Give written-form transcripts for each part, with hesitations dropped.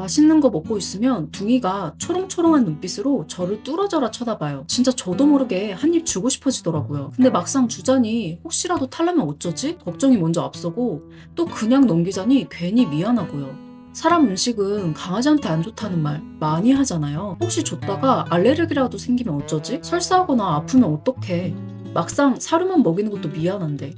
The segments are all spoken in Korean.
맛있는 거 먹고 있으면 둥이가 초롱초롱한 눈빛으로 저를 뚫어져라 쳐다봐요. 진짜 저도 모르게 한 입 주고 싶어지더라고요. 근데 막상 주자니 혹시라도 탈라면 어쩌지? 걱정이 먼저 앞서고 또 그냥 넘기자니 괜히 미안하고요. 사람 음식은 강아지한테 안 좋다는 말 많이 하잖아요. 혹시 줬다가 알레르기라도 생기면 어쩌지? 설사하거나 아프면 어떡해? 막상 사료만 먹이는 것도 미안한데.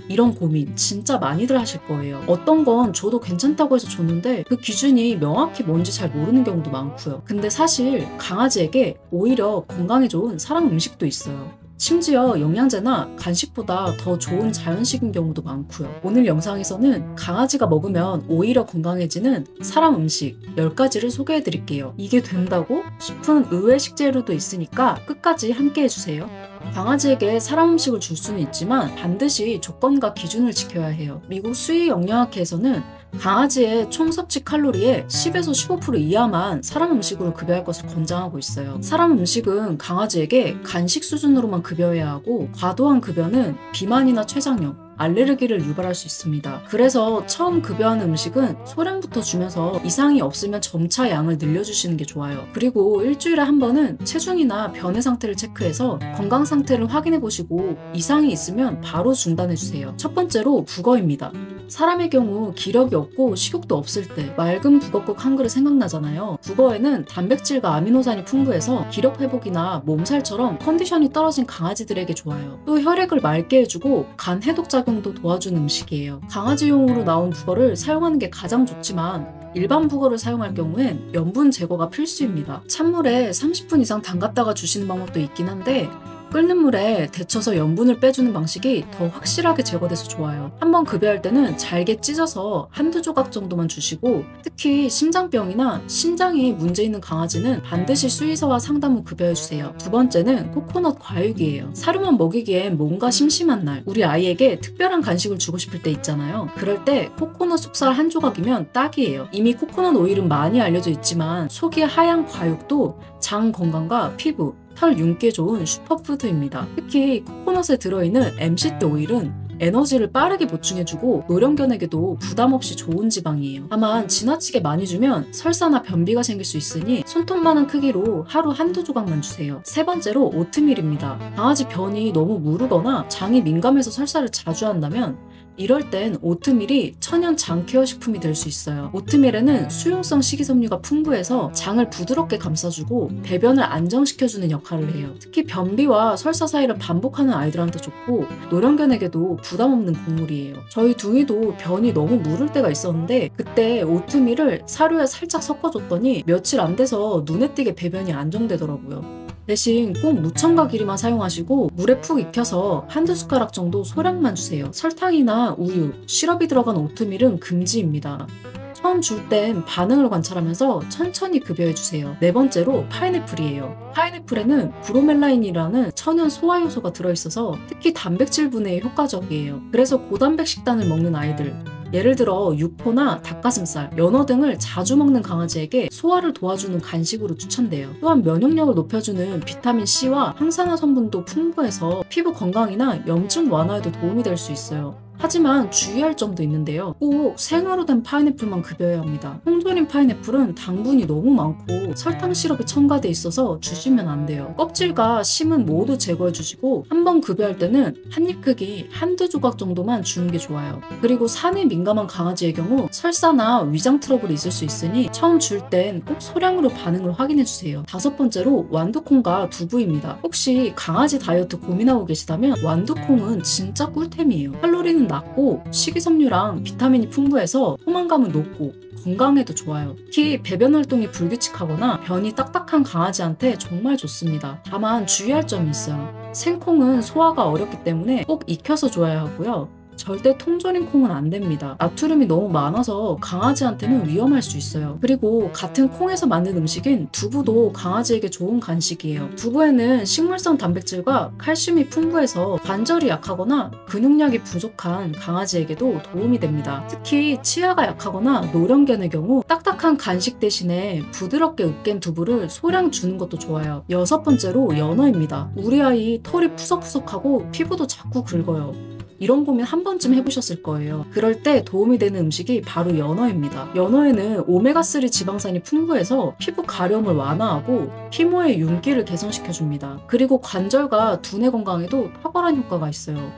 이런 고민 진짜 많이들 하실 거예요. 어떤 건 줘도 괜찮다고 해서 줬는데 그 기준이 명확히 뭔지 잘 모르는 경우도 많고요. 근데 사실 강아지에게 오히려 건강에 좋은 사람 음식도 있어요. 심지어 영양제나 간식보다 더 좋은 자연식인 경우도 많고요. 오늘 영상에서는 강아지가 먹으면 오히려 건강해지는 사람 음식 10가지를 소개해 드릴게요. 이게 된다고 싶은 의외 식재료도 있으니까 끝까지 함께 해주세요. 강아지에게 사람 음식을 줄 수는 있지만 반드시 조건과 기준을 지켜야 해요. 미국 수의영양학회에서는 강아지의 총 섭취 칼로리의 10에서 15% 이하만 사람 음식으로 급여할 것을 권장하고 있어요. 사람 음식은 강아지에게 간식 수준으로만 급여해야 하고 과도한 급여는 비만이나 췌장염, 알레르기를 유발할 수 있습니다. 그래서 처음 급여하는 음식은 소량부터 주면서 이상이 없으면 점차 양을 늘려주시는 게 좋아요. 그리고 일주일에 한 번은 체중이나 변의 상태를 체크해서 건강 상태를 확인해 보시고 이상이 있으면 바로 중단해 주세요. 첫 번째로 북어입니다. 사람의 경우 기력이 없고 식욕도 없을 때 맑은 북어국 한 그릇 생각나잖아요. 북어에는 단백질과 아미노산이 풍부해서 기력 회복이나 몸살처럼 컨디션이 떨어진 강아지들에게 좋아요. 또 혈액을 맑게 해주고 간 해독 작용도 도와주는 음식이에요. 강아지용으로 나온 북어를 사용하는 게 가장 좋지만 일반 북어를 사용할 경우엔 염분 제거가 필수입니다. 찬물에 30분 이상 담갔다가 주시는 방법도 있긴 한데 끓는 물에 데쳐서 염분을 빼주는 방식이 더 확실하게 제거돼서 좋아요. 한번 급여할 때는 잘게 찢어서 한두 조각 정도만 주시고 특히 심장병이나 신장이 문제 있는 강아지는 반드시 수의사와 상담 후 급여해주세요. 두 번째는 코코넛 과육이에요. 사료만 먹이기엔 뭔가 심심한 날 우리 아이에게 특별한 간식을 주고 싶을 때 있잖아요. 그럴 때 코코넛 속살 한 조각이면 딱이에요. 이미 코코넛 오일은 많이 알려져 있지만 속이 하얀 과육도 장 건강과 피부, 털 윤기에 좋은 슈퍼푸드입니다. 특히 코코넛에 들어있는 MCT 오일은 에너지를 빠르게 보충해주고 노령견에게도 부담없이 좋은 지방이에요. 다만 지나치게 많이 주면 설사나 변비가 생길 수 있으니 손톱만한 크기로 하루 한두 조각만 주세요. 세 번째로 오트밀입니다. 강아지 변이 너무 무르거나 장이 민감해서 설사를 자주 한다면 이럴 땐 오트밀이 천연 장 케어 식품이 될 수 있어요. 오트밀에는 수용성 식이섬유가 풍부해서 장을 부드럽게 감싸주고 배변을 안정시켜주는 역할을 해요. 특히 변비와 설사 사이를 반복하는 아이들한테 좋고 노령견에게도 부담 없는 곡물이에요. 저희 둥이도 변이 너무 무를 때가 있었는데 그때 오트밀을 사료에 살짝 섞어줬더니 며칠 안 돼서 눈에 띄게 배변이 안정되더라고요. 대신 꼭 무첨가 기름만 사용하시고 물에 푹 익혀서 한두 숟가락 정도 소량만 주세요. 설탕이나 우유, 시럽이 들어간 오트밀은 금지입니다. 처음 줄 땐 반응을 관찰하면서 천천히 급여해주세요. 네 번째로 파인애플이에요. 파인애플에는 브로멜라인이라는 천연 소화 요소가 들어있어서 특히 단백질 분해에 효과적이에요. 그래서 고단백 식단을 먹는 아이들, 예를 들어 육포나 닭가슴살, 연어 등을 자주 먹는 강아지에게 소화를 도와주는 간식으로 추천돼요. 또한 면역력을 높여주는 비타민C와 항산화 성분도 풍부해서 피부 건강이나 염증 완화에도 도움이 될 수 있어요. 하지만 주의할 점도 있는데요. 꼭 생으로 된 파인애플만 급여해야 합니다. 통조림 파인애플은 당분이 너무 많고 설탕 시럽이 첨가돼 있어서 주시면 안 돼요. 껍질과 심은 모두 제거해 주시고 한번 급여할 때는 한입 크기 한두 조각 정도만 주는 게 좋아요. 그리고 산에 민감한 강아지의 경우 설사나 위장 트러블이 있을 수 있으니 처음 줄 땐 꼭 소량으로 반응을 확인해 주세요. 다섯 번째로 완두콩과 두부입니다. 혹시 강아지 다이어트 고민하고 계시다면 완두콩은 진짜 꿀템이에요. 칼로리는 낮고 식이섬유랑 비타민이 풍부해서 포만감은 높고 건강에도 좋아요. 특히 배변 활동이 불규칙하거나 변이 딱딱한 강아지한테 정말 좋습니다. 다만 주의할 점이 있어요. 생콩은 소화가 어렵기 때문에 꼭 익혀서 줘야 하고요. 절대 통조림 콩은 안 됩니다. 나트륨이 너무 많아서 강아지한테는 위험할 수 있어요. 그리고 같은 콩에서 만든 음식인 두부도 강아지에게 좋은 간식이에요. 두부에는 식물성 단백질과 칼슘이 풍부해서 관절이 약하거나 근육량이 부족한 강아지에게도 도움이 됩니다. 특히 치아가 약하거나 노령견의 경우 딱딱한 간식 대신에 부드럽게 으깬 두부를 소량 주는 것도 좋아요. 여섯 번째로 연어입니다. 우리 아이 털이 푸석푸석하고 피부도 자꾸 긁어요. 이런 고민 한 번쯤 해보셨을 거예요. 그럴 때 도움이 되는 음식이 바로 연어입니다. 연어에는 오메가3 지방산이 풍부해서 피부 가려움을 완화하고 피모의 윤기를 개선시켜줍니다. 그리고 관절과 두뇌 건강에도 탁월한 효과가 있어요.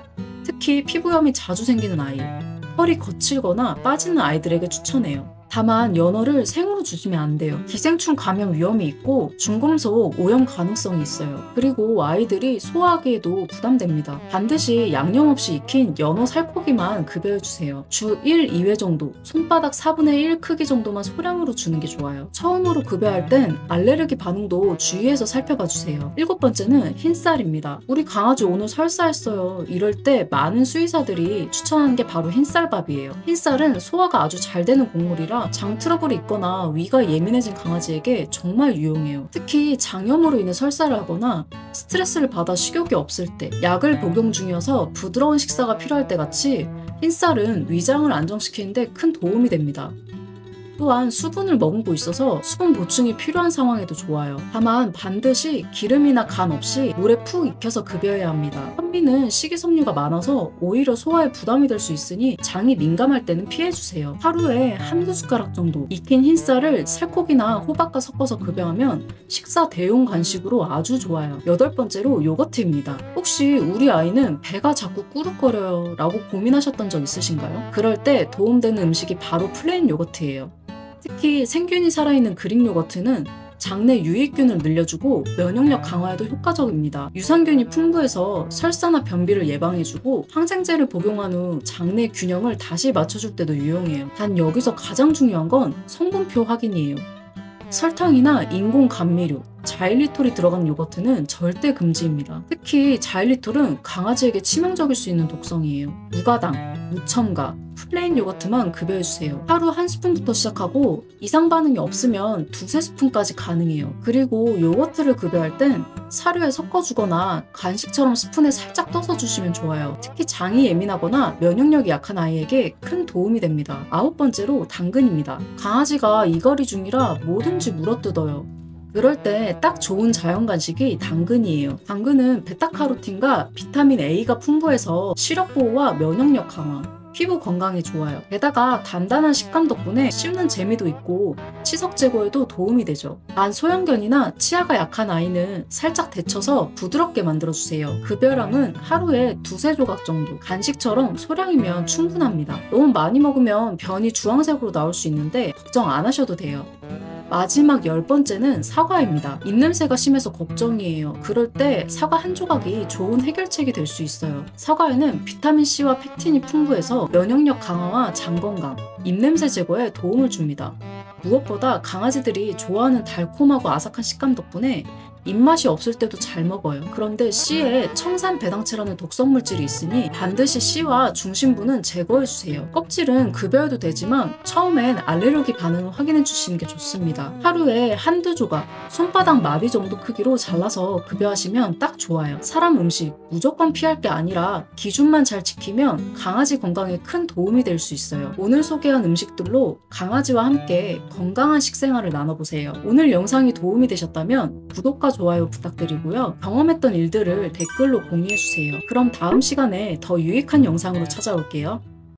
특히 피부염이 자주 생기는 아이, 털이 거칠거나 빠지는 아이들에게 추천해요. 다만 연어를 생으로 주시면 안 돼요. 기생충 감염 위험이 있고 중금속 오염 가능성이 있어요. 그리고 아이들이 소화하기에도 부담됩니다. 반드시 양념 없이 익힌 연어 살코기만 급여해주세요. 주 1, 2회 정도, 손바닥 4분의 1 크기 정도만 소량으로 주는 게 좋아요. 처음으로 급여할 땐 알레르기 반응도 주의해서 살펴봐주세요. 7번째는 흰쌀입니다. 우리 강아지 오늘 설사했어요. 이럴 때 많은 수의사들이 추천하는 게 바로 흰쌀밥이에요. 흰쌀은 소화가 아주 잘 되는 곡물이라 장 트러블이 있거나 위가 예민해진 강아지에게 정말 유용해요. 특히 장염으로 인해 설사를 하거나 스트레스를 받아 식욕이 없을 때, 약을 복용 중이어서 부드러운 식사가 필요할 때 같이 흰쌀은 위장을 안정시키는데 큰 도움이 됩니다. 또한 수분을 머금고 있어서 수분 보충이 필요한 상황에도 좋아요. 다만 반드시 기름이나 간 없이 물에 푹 익혀서 급여해야 합니다. 현미는 식이섬유가 많아서 오히려 소화에 부담이 될 수 있으니 장이 민감할 때는 피해주세요. 하루에 한두 숟가락 정도 익힌 흰쌀을 살코기나 호박과 섞어서 급여하면 식사 대용 간식으로 아주 좋아요. 8번째로 요거트입니다. 혹시 우리 아이는 배가 자꾸 꾸룩거려요 라고 고민하셨던 적 있으신가요? 그럴 때 도움되는 음식이 바로 플레인 요거트예요. 특히 생균이 살아있는 그릭 요거트는 장내 유익균을 늘려주고 면역력 강화에도 효과적입니다. 유산균이 풍부해서 설사나 변비를 예방해주고 항생제를 복용한 후 장내 균형을 다시 맞춰줄 때도 유용해요. 단 여기서 가장 중요한 건 성분표 확인이에요. 설탕이나 인공 감미료, 자일리톨이 들어간 요거트는 절대 금지입니다. 특히 자일리톨은 강아지에게 치명적일 수 있는 독성이에요. 무가당, 무첨가, 플레인 요거트만 급여해주세요. 하루 1스푼부터 시작하고 이상 반응이 없으면 2~3스푼까지 가능해요. 그리고 요거트를 급여할 땐 사료에 섞어주거나 간식처럼 스푼에 살짝 떠서 주시면 좋아요. 특히 장이 예민하거나 면역력이 약한 아이에게 큰 도움이 됩니다. 9번째로 당근입니다. 강아지가 이갈이 중이라 뭐든지 물어뜯어요. 그럴 때 딱 좋은 자연 간식이 당근이에요. 당근은 베타카로틴과 비타민 A가 풍부해서 시력 보호와 면역력 강화, 피부 건강에 좋아요. 게다가 단단한 식감 덕분에 씹는 재미도 있고 치석 제거에도 도움이 되죠. 단 소형견이나 치아가 약한 아이는 살짝 데쳐서 부드럽게 만들어주세요. 급여량은 하루에 2~3조각 정도. 간식처럼 소량이면 충분합니다. 너무 많이 먹으면 변이 주황색으로 나올 수 있는데 걱정 안 하셔도 돼요. 마지막 10번째는 사과입니다. 입냄새가 심해서 걱정이에요. 그럴 때 사과 한 조각이 좋은 해결책이 될 수 있어요. 사과에는 비타민C와 펙틴이 풍부해서 면역력 강화와 장 건강, 입냄새 제거에 도움을 줍니다. 무엇보다 강아지들이 좋아하는 달콤하고 아삭한 식감 덕분에 입맛이 없을 때도 잘 먹어요. 그런데 씨에 청산 배당체라는 독성 물질이 있으니 반드시 씨와 중심부는 제거해주세요. 껍질은 급여해도 되지만 처음엔 알레르기 반응을 확인해 주시는 게 좋습니다. 하루에 한두 조각, 손바닥 마디 정도 크기로 잘라서 급여하시면 딱 좋아요. 사람 음식 무조건 피할 게 아니라 기준만 잘 지키면 강아지 건강에 큰 도움이 될 수 있어요. 오늘 소개한 음식들로 강아지와 함께 건강한 식생활을 나눠보세요. 오늘 영상이 도움이 되셨다면 구독과 좋아요 부탁드리고요. 경험했던 일들을 댓글로 공유해주세요. 그럼 다음 시간에 더 유익한 영상으로 찾아올게요.